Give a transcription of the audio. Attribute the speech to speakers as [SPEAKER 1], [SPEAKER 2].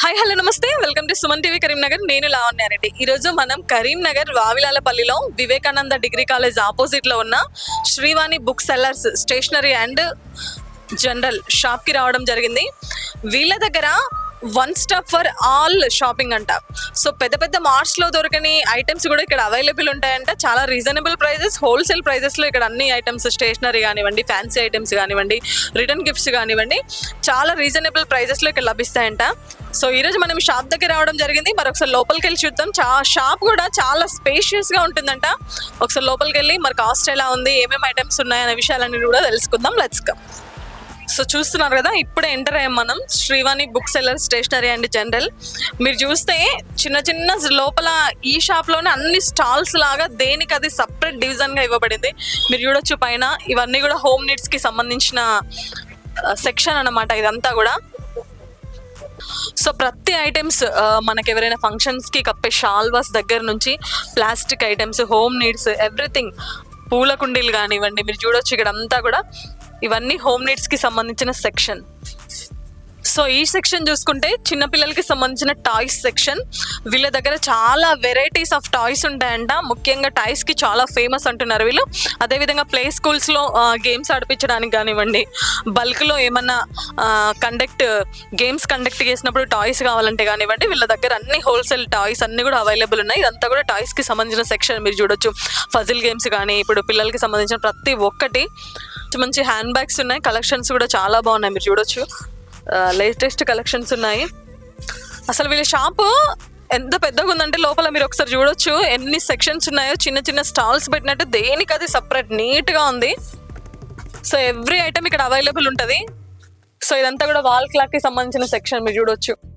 [SPEAKER 1] Hi hello నమస్తే, welcome to Suman TV Karimnagar. నేను లావణ్యారెడ్డి. ఈరోజు మనం కరీంనగర్ వావిలాలపల్లిలో వివేకానంద డిగ్రీ కాలేజ్ ఆపోజిట్లో ఉన్న Srivani book sellers stationery and general షాప్కి రావడం జరిగింది. వీళ్ళ దగ్గర one stop for all shopping అంట. సో పెద్ద పెద్ద మార్ట్స్లో దొరకని ఐటమ్స్ కూడా ఇక్కడ అవైలబుల్ ఉంటాయంట. చాలా రీజనబుల్ ప్రైజెస్, హోల్సేల్ ప్రైజెస్లో ఇక్కడ అన్ని ఐటమ్స్, స్టేషనరీ కానివ్వండి, ఫ్యాన్సీ ఐటమ్స్ కానివ్వండి, రిటర్న్ గిఫ్ట్స్ కానివ్వండి, చాలా రీజనబుల్ ప్రైజెస్లో ఇక్కడ లభిస్తాయంట. సో ఈరోజు మనం షాప్ దగ్గర రావడం జరిగింది. మరి ఒకసారి లోపలికి వెళ్ళి చూద్దాం. షాప్ కూడా చాలా స్పేషియస్గా ఉంటుందంట. ఒకసారి లోపలికి వెళ్ళి మరి కాస్ట్ ఎలా ఉంది, ఏమేమి ఐటమ్స్ ఉన్నాయనే విషయాలన్నీ కూడా తెలుసుకుందాం. Let's come. సో చూస్తున్నారు కదా, ఇప్పుడే ఎంటర్ అయ్యాం మనం Srivani book seller stationery and general. మీరు చూస్తే చిన్న చిన్న లోపల ఈ షాప్లోనే అన్ని స్టాల్స్ లాగా దేనికి అది సపరేట్ డివిజన్గా ఇవ్వబడింది. మీరు చూడొచ్చు పైన ఇవన్నీ కూడా హోమ్ నీడ్స్కి సంబంధించిన సెక్షన్ అన్నమాట ఇదంతా కూడా. సో ప్రతి ఐటమ్స్ మనకి ఎవరైనా ఫంక్షన్స్కి కప్పే షాల్వాస్ దగ్గర నుంచి plastic items, home needs, everything, పూల కుండీలు కానివ్వండి, మీరు చూడొచ్చు ఇక్కడ అంతా కూడా ఇవన్నీ హోమ్ నీడ్స్కి సంబంధించిన సెక్షన్. సో ఈ సెక్షన్ చూసుకుంటే చిన్నపిల్లలకి సంబంధించిన టాయ్స్ సెక్షన్. వీళ్ళ దగ్గర చాలా వెరైటీస్ ఆఫ్ టాయ్స్ ఉంటాయంట. ముఖ్యంగా టాయ్స్కి చాలా ఫేమస్ అంటున్నారు వీళ్ళు. అదేవిధంగా ప్లే స్కూల్స్లో గేమ్స్ ఆడిపించడానికి కానివ్వండి, బల్క్లో ఏమన్నా గేమ్స్ కండక్ట్ చేసినప్పుడు టాయ్స్ కావాలంటే కానివ్వండి, వీళ్ళ దగ్గర అన్ని హోల్సేల్ టాయ్స్ అన్నీ కూడా అవైలబుల్ ఉన్నాయి. ఇదంతా కూడా టాయ్స్కి సంబంధించిన సెక్షన్. మీరు చూడొచ్చు ఫజిల్ గేమ్స్ కానీ, ఇప్పుడు పిల్లలకి సంబంధించిన ప్రతి ఒక్కటి. మంచి హ్యాండ్ బ్యాగ్స్ ఉన్నాయి, కలెక్షన్స్ కూడా చాలా బాగున్నాయి. మీరు చూడొచ్చు లేటెస్ట్ కలెక్షన్స్ ఉన్నాయి. అసలు వీళ్ళ షాపు ఎంత పెద్దగా ఉందంటే లోపల మీరు ఒకసారి చూడొచ్చు ఎన్ని సెక్షన్స్ ఉన్నాయో. చిన్న చిన్న స్టాల్స్ పెట్టినట్టు దేనికి అది సపరేట్ నీట్గా ఉంది. సో ఎవ్రీ ఐటమ్ ఇక్కడ అవైలబుల్ ఉంటుంది. సో ఇదంతా కూడా వాల్ క్లాక్కి సంబంధించిన సెక్షన్. మీరు చూడొచ్చు